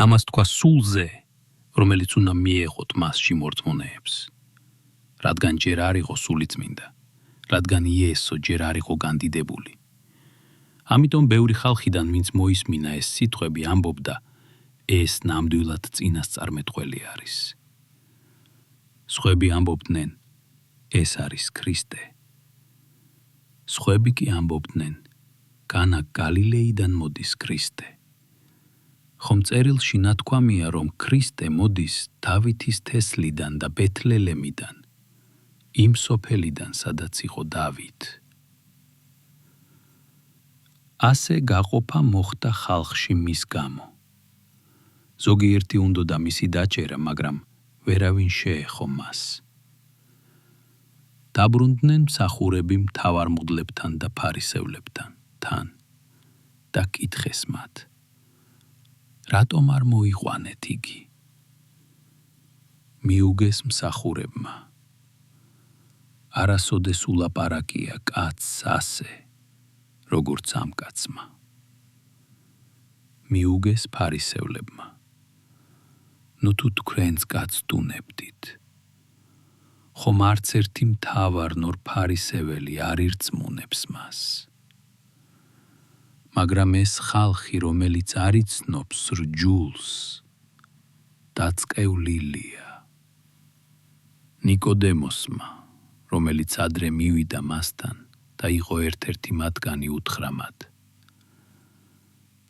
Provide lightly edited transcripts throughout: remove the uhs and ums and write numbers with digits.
ამას თქვა სულზე, რომელიც უნდა მიეღოთ მასში მორწმუნეებს. რადგან ჯერ არ იყო სულიწმინდა, რადგან იესო ჯერ არ იყო განდიდებული. ამიტომ ბევრი ხალხიდან, ვინც მოისმინა ეს სიტყვები, ამბობდა, ეს ნამდვილად წინასწარმეტყველი არის. სხვები ამბობდნენ, ეს არის ქრისტე. სხვები კი ამბობდნენ, განა გალილეიდან მოდის ქრისტე. ხომ წერილში ნათქვამია, რომ ქრისტე მოდის დავითის თესლიდან და ბეთლელემიდან, იმ სოფელიდან, სადაც იყო დავით. ასე გაყოფა მოხდა ხალხში მის გამო. ზოგიერთი უნდოდა მისი დაჭერა, მაგრამ ვერავინ შეეხო მას. დაბრუნდნენ მსახურები მთავარმუღლებთან და ფარისევლებთან თან და კითხეს მათ, რატომ არ მოიყვანეთ იგი? მიუგეს მსახურებმა, არასოდეს ულაპარაკია კაცს ასე, როგორც ამ კაცმა. მიუგეს ფარისევლებმა, ნუ თუ თქვენს გაცდუნებდით, ხომ არც ერთი მთავარ ნორ ფარისეველი არ ირწმუნებს მას. მაგრამ ეს ხალხი, რომელიც არ იცნობს რჯულს, დაწყევლილია. ნიკოდემოსმა, რომელიც ადრე მივიდა მასთან და იყო ერთ-ერთი მათგანი, უთხრა მათ,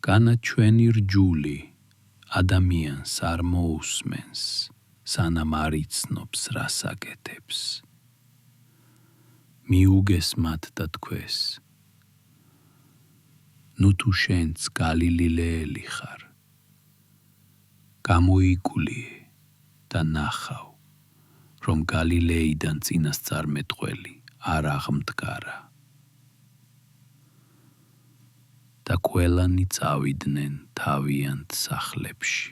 განა ჩვენი რჯული ადამიანს არ მოусმენს, სანამ არ იცნობს რას აკეთებს. მიუგეს მათ და თქვეს, ნუ თუ შენც გალილეელი ხარ, გამოიგულიე და ნახავ, რომ გალილეიდან წინასწარმეტყველი არ აღმდგარა. და ყველანი წავიდნენ თავიანთ სახლებში.